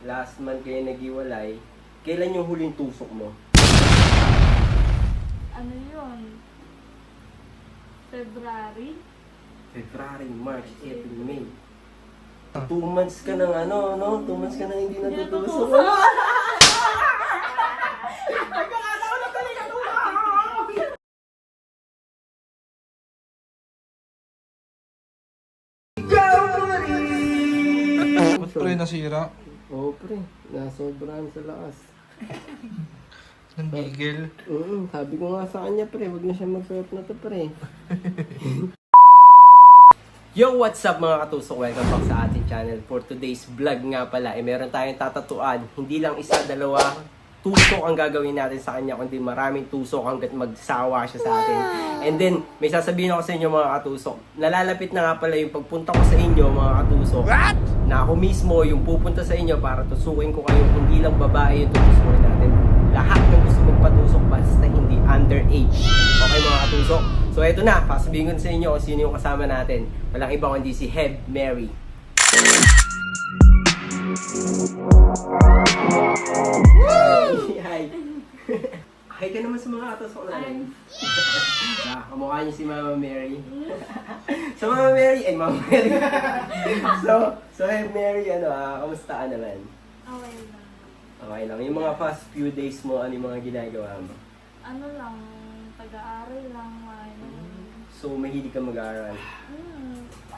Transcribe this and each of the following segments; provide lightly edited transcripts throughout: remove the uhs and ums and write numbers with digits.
Last month kayo naghiwalay. Kailan yung huling tusok mo? Ano yun? February? February, March, April, May. 2 months ka nang ano, no? 2 months ka nang hindi natutusok. Ba't pre nasira? Oo, pre. Nasobrahan sa lakas. Nandigil. Sabi ko nga sa kanya, pre. Huwag na siya magsuot na to, pre. Yo, what's up mga katusok? Welcome back sa ating channel. For today's vlog nga pala, meron tayong tatatuan. Hindi lang isa, dalawa, tusok ang gagawin natin sa kanya, kundi maraming tusok hanggat magsawa siya sa atin. And then, may sasabihin ako sa inyo mga katusok. Nalalapit na nga pala yung pagpunta ko sa inyo mga katusok. What? Na ako mismo yung pupunta sa inyo para tusukin ko kayo. Hindi lang babae yung tutusukin natin. Lahat ng gusto magpatusok basta hindi underage. Okay mga katusok? So eto na, pasabihin ko sa inyo kung sino yung kasama natin. Walang iba kundi si Heb Mary. Hi! Hi ka naman sa mga katusok natin. Kamukha niyo si Mama Mary. So Mama Mary, Mama Mary. so Heb Mary, kamusta ka naman? Okay lang. Okay lang. Yung mga past few days mo, ano yung mga ginagawa mo? Ano lang, pag-aaral lang. So, mahilig ka mag-aaral.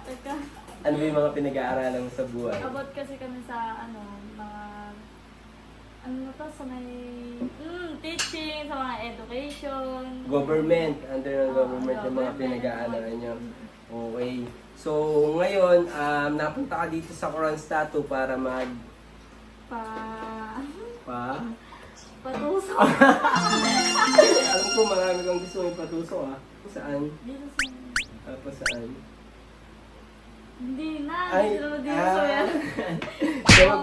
Teka. Ano ba yung mga pinag-aaralan mo sa buhay? About kasi kami sa mga sa may teaching, sa mga education. Government. Under ng government yung mga pinag-aaralan nyo. Okay. So, ngayon, napunta ka dito sa Kronstadt para patusok. Alam ko, marami kang gusto mong patusok, ha? Saan? Dito sa... Saan? Hindi na. Ay, Dito sa yan. So,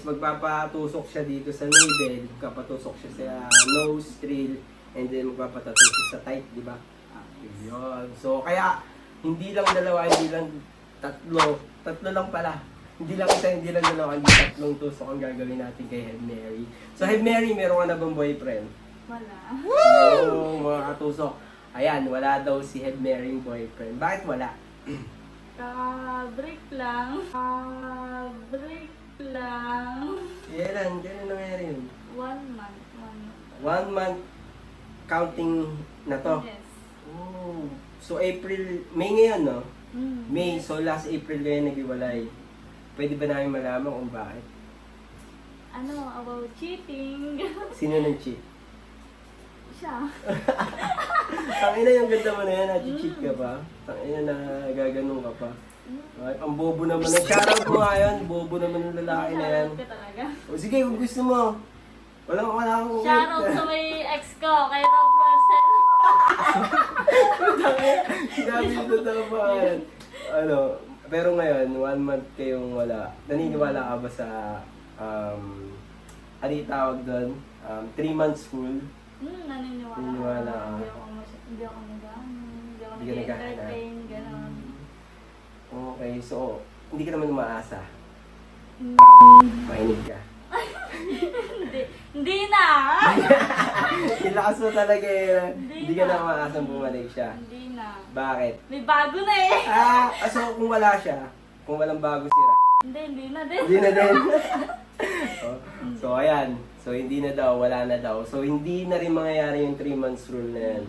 magpapatusok siya dito sa navel, magpapatusok siya sa nose, trill, and then magpapatatusok sa tight, di ba? Yun. So, kaya, hindi lang dalawa, hindi lang tatlo lang pala. Hindi lang isa, hindi lang dalawa, hindi tatlong tusok ang gagawin natin kay Heb Mary. So, Heb Mary, meron ka na bang boyfriend? Wala. Oo, mga katusok. Ayan, wala daw si Heb Mary yung boyfriend. Bakit wala? Break lang. Break lang. Kailan nangyari yun? 1 month. 1 month counting na to? Yes. Oh, so April, May ngayon, no? May, Yes. so last April kayo naghiwalay. Pwede ba namin malaman kung bakit? About cheating. Sino nag-cheat? Siya. Tangina yung ganda mo na yan, nag-cheat ka pa. Tangina na gaganon ka pa. Ay, ang bobo naman. Shoutout mo nga yan, bobo naman ng lalaki na yan. Shoutout ka talaga. O sige, kung gusto mo. Wala akong Shoutout sa may ex ko, kay Rob Russell. Sinabi nito na ba? Pero ngayon, 1 month kayong wala. Naniniwala ka ba sa, ano yung tawag doon? 3 months school? Naniniwala ka. Hindi ako Hindi ka nag-entertain, gano'n. Okay, so, hindi ka naman umaasa. Mainig ka. Hindi na! Ilakas mo talaga eh. Hindi ka na umaasang bumalik siya. Hindi na. Bakit? May bago na eh! So kung wala siya, kung walang bago sira. Hindi na din. Hindi na din. So ayan. So hindi na daw, wala na daw. So hindi na rin mangyayari yung 3 months rule na yan.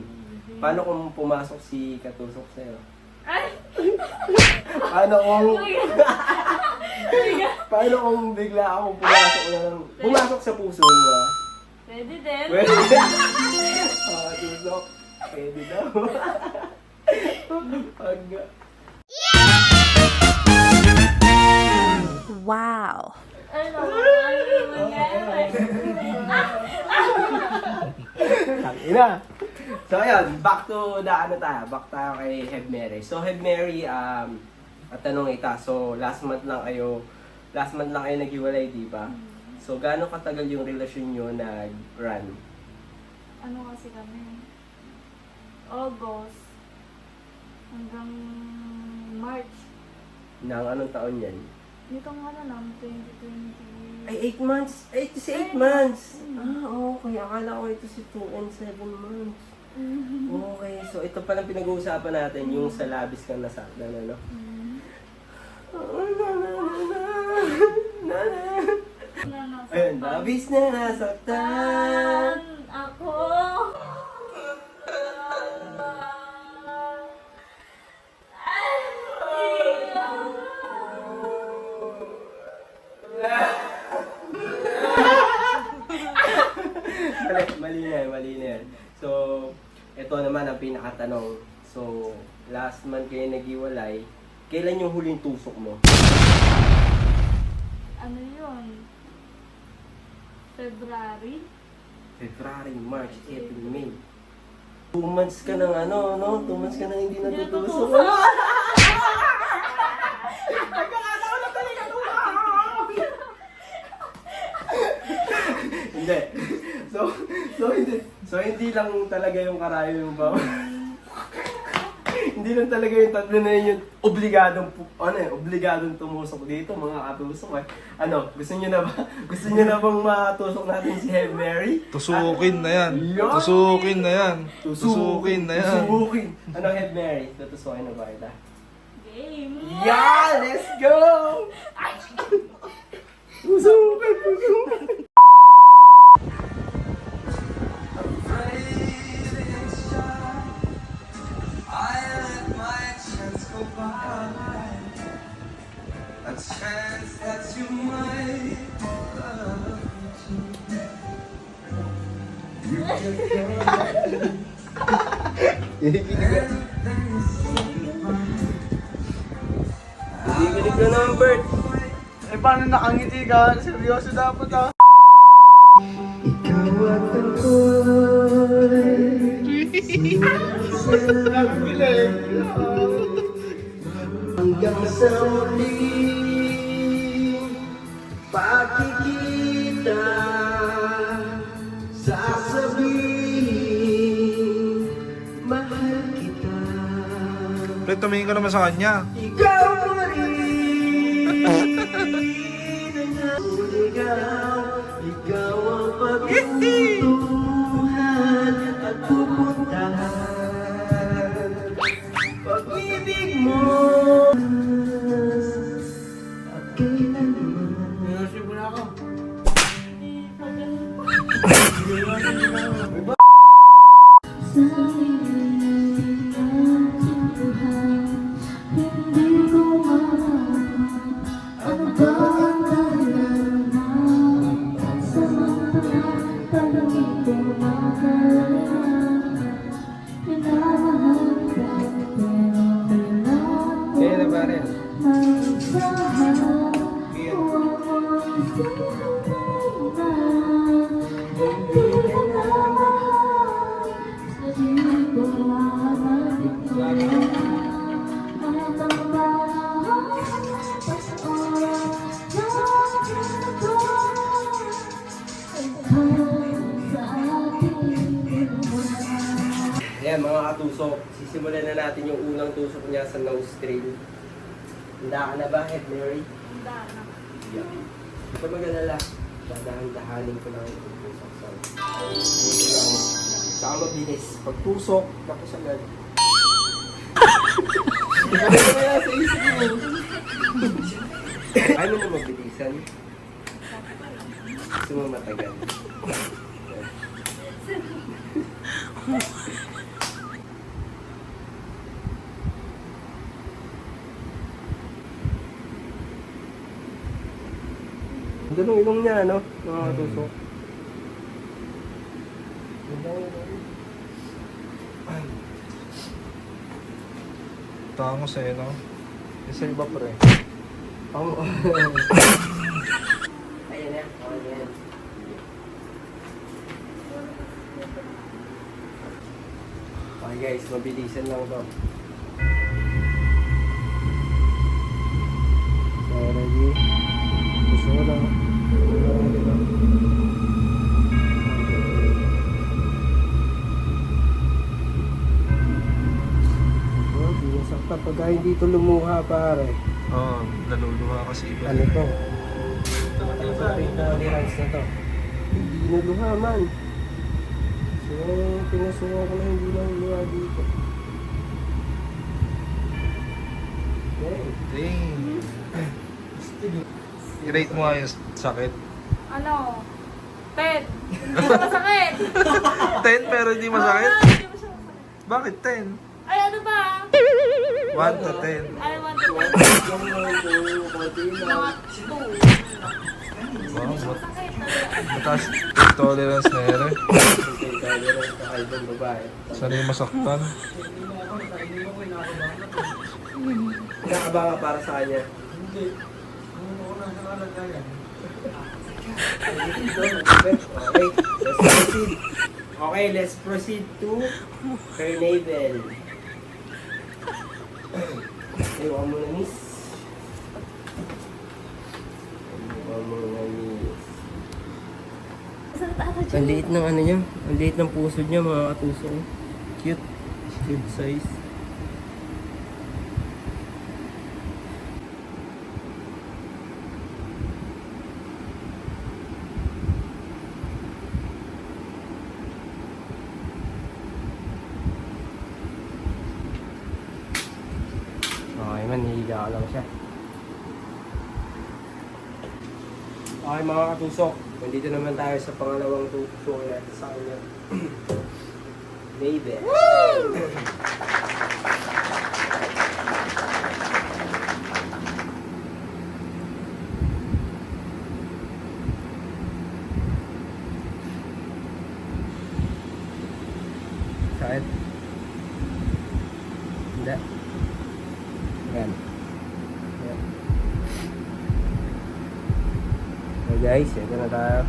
Paano kung pumasok si Katusok sa'yo? Ay! Paano kung bigla akong pumasok sa puso mo, ah? Pwede din. Pwede. Katusok. Pwede daw. Wow. Ano nangyari? Ina. So ayun, back to back tayo kay Heb Mary. So Heb Mary, at tanong kita, so last month lang kayo naghiwalay, di ba? So gaano katagal yung relasyon nyo nag-run? Kasi kami? August hanggang March. Nang anong taon yan? Nitong ano lang, 2020. Ay, 8 months. Ay, ito si 8 months. Ah, okay. Akala ko ito si 2 and 7 months. Okay, so ito palang pinag-uusapan natin, yung sa labis kang nasakdan, ano? Ayun, labis na nasaktan. Ako. Mali na yan. So, ito naman ang pinakatanong. So, last month kayo nag-iwalay. Kailan yung huling tusok mo? Ano yun? February? February, March, April, May. 2 months ka nang ano, no? 2 months ka nang hindi natutusok. Hindi. So hindi lang talaga yung karayo yung ba? Hindi lang talaga yung tatlo na yun yung obligadong tumusok dito, mga katusok eh. Ano, gusto niyo na ba? Gusto niyo na bang matusok natin si Hail Mary? Tusukin na yan. Yun! Tusukin na yan. Tusukin na yan. Tusukin. Ano, Hail Mary? Tutusukin na ba kita? Game! Yeah! Let's go! Tusukin! A chance that you might love me. You just Kikinig ka naman, Bert. Eh, paano nakangiti ka? Seryoso dapat ah. ikaw at ako'y hanggang sa muling pagkikita, sasabihin mahal kita. Pre, tumingin ka naman sa kanya. Ikaw pa rin ang ikaw ang pagtutuhan at pupuntahan. Pag-ibig mo at kailanman. Kaya na ba rin? Ayan mga katusok, sisimulan na natin yung unang tusok niya sa nostril. Handa ka na ba, Head Mary? Handa na. Yeah. Ito mag-alala, dadahan-dahanin ko lang yung tusok sa saka mabilis. Pag tusok, tapos agad. Ano kaya sa isip mo? Ano mo mabilisan? Gusto mo matagal? Ganun ilong niya, no? Mga tusok. Tangos eh, no? Isa iba pre. Oh. Ayan na. Oh, yan. Okay guys, mabilisan lang to. So, ready? Gusto ko lang. Sakta pagka hindi ito lumuha pare. Oo, naluluha kasi iba. Ano to? Sa tolerance na to. Hindi naluluha man. So, pinusuko ko na hindi naluluha dito. Okay. Dang. I-rate mo nga yung sakit. Ano? 10. Hindi ko masakit. 10 pero hindi masakit? Oo, hindi mo siya masakit. Bakit 10? Ay, ano ba? 1 to 10. I want to Yung mga konti mga lang. 2. Wow, Masakit talaga. mataas tolerance na yan eh. Yung tolerance na kayo ng babae. Sanay masaktan. Nakabanga para sa kanya. Okay, let's proceed to her navel. Iwan mo na, miss. Iwan mo na, miss. Ang liit ng ano niya. Ang liit ng puso niya, mga katuso. Cute. Cute size. Okay man, hihiga ka lang siya. Okay mga katusok, nandito naman tayo sa pangalawang tusok natin sa kanya. Baby. Sakit? Hindi. Yan. Yan. Okay guys, ito na tayo.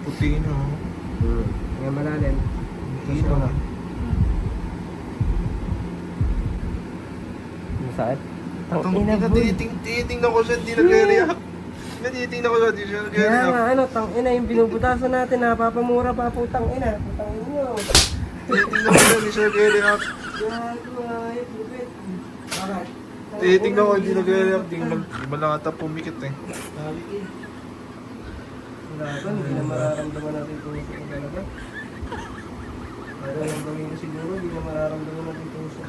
Puti na oh. Ngayon malalim. Puti na. Masakit? Tangina, tinitingnan ko siya, hindi nag-react. Tinitingnan ko siya, hindi siya Kaya nag-react. nga, ano, tangina, yung binubutasan natin, napapamura pa po, tangina. Putang inyo. Tinitingnan ko siya, hindi siya nag-react. Gago, ay, bukit. Bakit? Tinitingnan ko, hindi nag-react. Di ba lang ata pumikit eh. Sabi eh. Wala ba, hindi na mararamdaman natin ito talaga. Pero yung gawin ko siguro, hindi na mararamdaman natin ito sa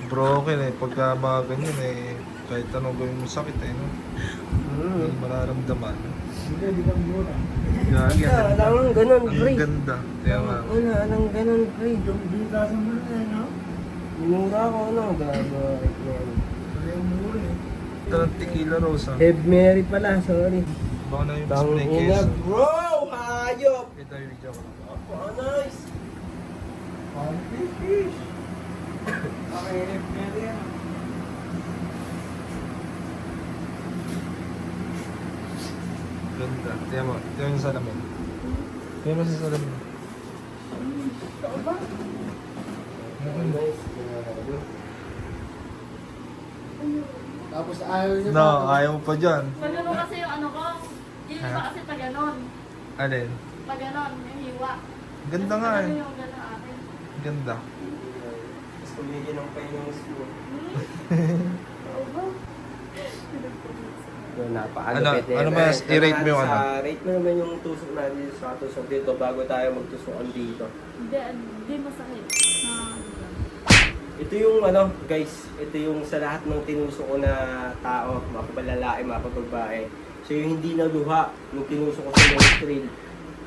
Broken eh, pagka mga ganyan eh, kahit anong gawin mo sakit eh, no? Hindi mararamdaman. Hindi ka mura. Gagi, Wala, alang ganun, ang pre. ganda. Kaya nga, Wala, alang ganun, pre. Binutasan mo na, no? Minura ko, ano? Gago, right now. ito ng tequila rose ah. Heb Mary pala, sorry. Baka na yung display Tangina, case. bro! Hayop! Ito yung video ko. Oh, nice! Okay, Heb Mary yan. Ganda. Tiyan mo, tiyan mo yung salamin. Tiyan mo sa salamin. Nice. Tapos ayaw niya No, ayaw mo pa dyan. Ganun kasi yung ano ko. Yung iba kasi pa ganon. Alin? Pa ganon, yung hiwa. Ganda nga eh. Ganun yung ganon akin. Ganda. Tapos kumigil ng pain yung school. Oo ba? So, napakalupit na ano yan. ba, Eh, i-rate mo yung ano? Rate mo naman yung tusok natin sa tusok dito bago tayo magtusokan dito. Hindi masakit. Ito yung ano, guys, ito yung sa lahat ng tinusok ko na tao, makabalalaki, makababae. So yung hindi naluha, yung tinusok ko sa nostril.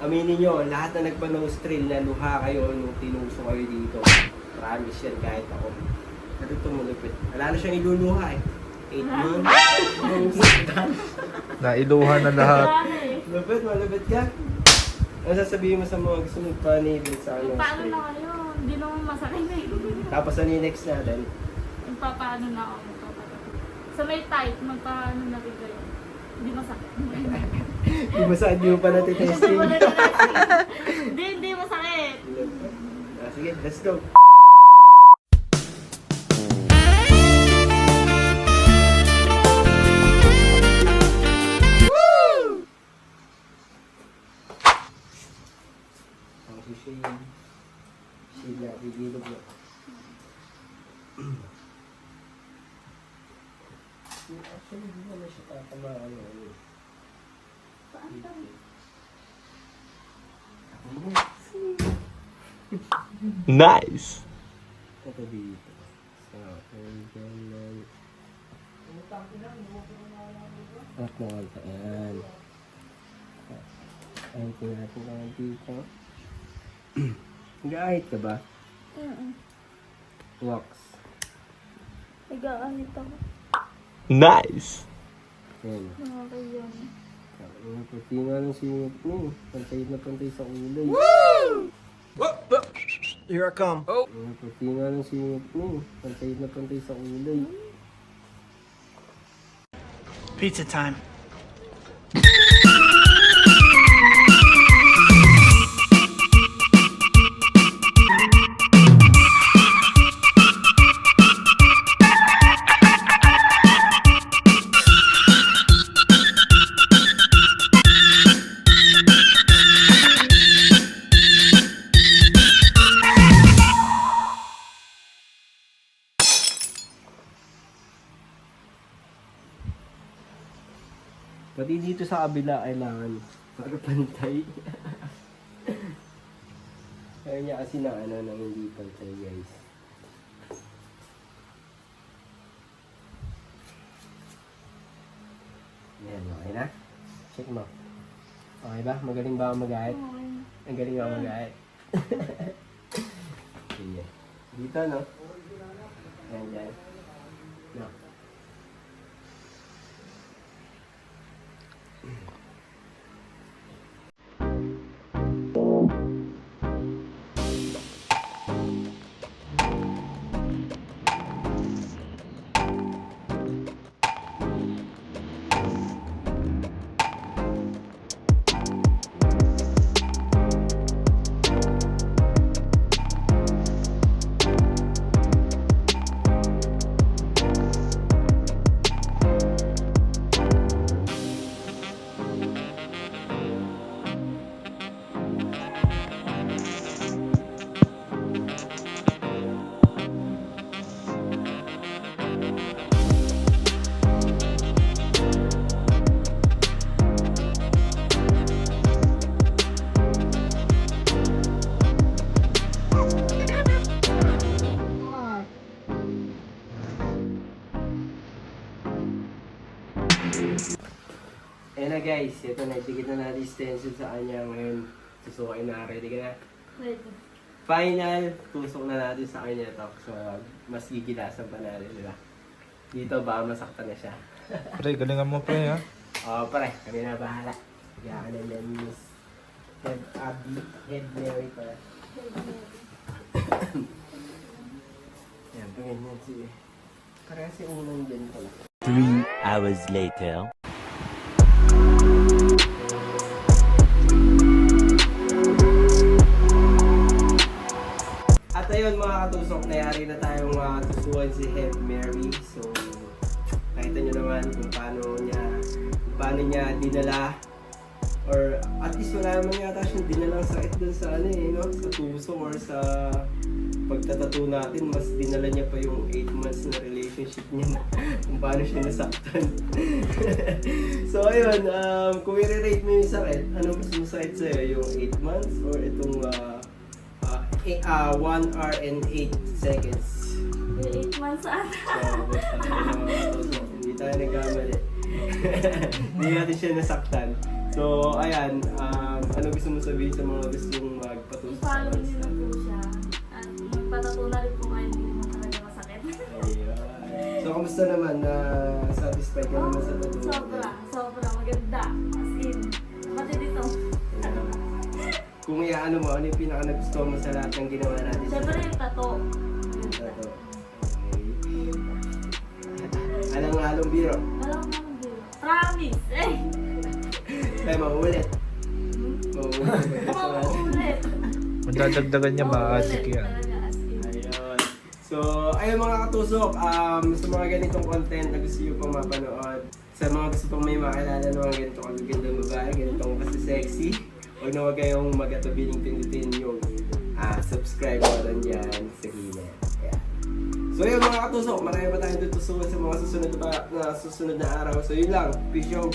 Aminin nyo, lahat na nagpa-nostril na luha kayo nung tinusok kayo dito. Promise yan kahit ako. Pero ito malupit. Wala na siyang iluluha eh. 8 months. Nailuhan na lahat. Malupit, malupit ka. Ano sasabihin mo sa mga gusto magpa-needle sa ano? Paano na kayo? Hindi naman masakit eh. Tapos ano yung next natin? Magpapaano na ako. Sa may tight, magpaano na rin kayo. Hindi masakit. Di ba saan nyo pa natin testing? Hindi masakit. Sige, let's go. Ang sushi. Actually, hindi naman siya tatamaan. Saan ka? Nice. Ito dito. So, and then... At nawalta. Ayan. Ayan, tingnan natin dito. Nag-ahit ka ba? Wax. Nag-aanit ako. Nice. Ayan. Nakakayan. Ang puti nga ng singit mo. Pantay na pantay sa kulay. Here I come. Ang puti nga ng singit mo. Pantay na pantay sa kulay. Pizza time. Pati dito sa kabila, kailangan para pantay. Kaya niya kasi na ano nang hindi pantay, guys. Ayan, okay na? Check mo. Okay ba? Magaling ba ako mag-ahit? Ang galing ako mag-ahit. Sige. Dito, no? Ayan, dyan. No. Ayan na guys, ito na, itigit na natin stencil sa kanya ngayon. Susukain na, ready ka na? Ready. Final, tusok na natin sa kanya to. So, mas gigilasan pa natin, di ba? Dito ba, masaktan na siya. Pre, galingan mo pre ha. Oo, pare, kami na bahala. Yan, and then Miss Head Abby, Head Mary pala. Yan, ganyan si... Parang si unang din pala. 3 hours later. At ayun mga katusok, nayari na tayong tusuan si Head Mary. So, nakita nyo naman kung paano niya dinala. Or at least wala naman yata siyang dinalang sakit dun sa ano eh, no? Sa tusok or sa pagtatato natin. Mas dinala niya pa yung 8 months na relationship niya na kung paano siya nasaktan. So ayun, kung i-rate mo yung sakit, ano mas masakit sa'yo? Yung 8 months or itong 1 hour and 8 seconds? Yung 8 months ata. So, hindi tayo nagkamali. Hindi natin siya nasaktan. So, ayan, ano gusto mo sabihin sa mga gustong magpatusok? I-follow nyo na po siya. At magpatato na rin po kayo, hindi naman talaga masakit. Ayun. So, kamusta naman? Satisfied ka naman sa tattoo? Sobra, maganda. As in, pati dito. Kung ano mo, ano yung pinaka-nagustuhan mo sa lahat ng ginawa natin? Siyempre yung tato. Tattoo. Okay. Alang-along biro. Alam mo naman din. Promise! Eh! Tayo maulit. Mauulit! Madadagdagan niya maadik yan. Talaga, as in. Ayun. So, ayun mga katusok, sa mga ganitong content na gusto nyo pang mapanood, sa mga gusto pang may makilala ng mga ganitong kagagandang babae, ganitong kasi sexy, huwag na huwag kayong mag-atubiling pindutin yung subscribe button dyan sa gilid. Ayan. So yun mga katusok, marami pa tayong tutusukan sa mga susunod na araw. So yun lang, peace out.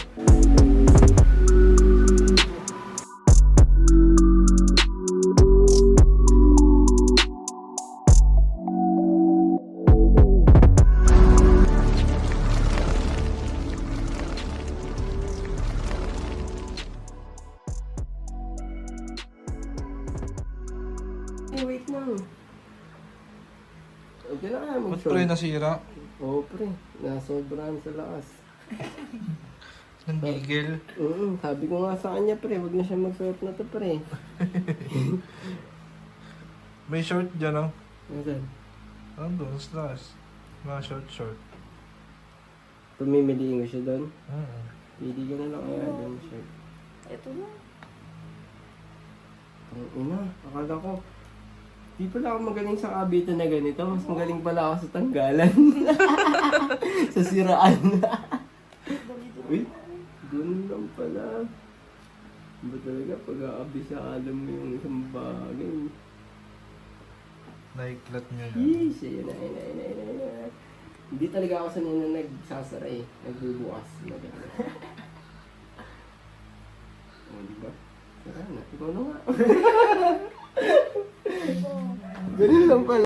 Wait lang. Okay na kaya Ba't mag-show. pre nasira? Oo pre, nasobrahan sa lakas. Nanggigil. Sabi ko nga sa kanya pre, wag na siya magsuot na to pre. May short dyan oh. Nasaan? Andun, stars. Mga short. Pamimiliin ko siya doon. Mm. Pili ka na lang kaya doon siya. Ito na. Ang ina, akala ko. Di pala ako magaling sa kabito na ganito. Mas magaling pala ako sa tanggalan. Sa siraan. Uy, ganun lang pala. Ba talaga pag-aabisa alam mo yung isang bagay. Naiklat nyo yan. Yeesh, ayun na. Hindi talaga ako sanay na nagsasara eh. Nagbubukas. O, diba? Sara na. Ikaw na nga. Ganun lang pala.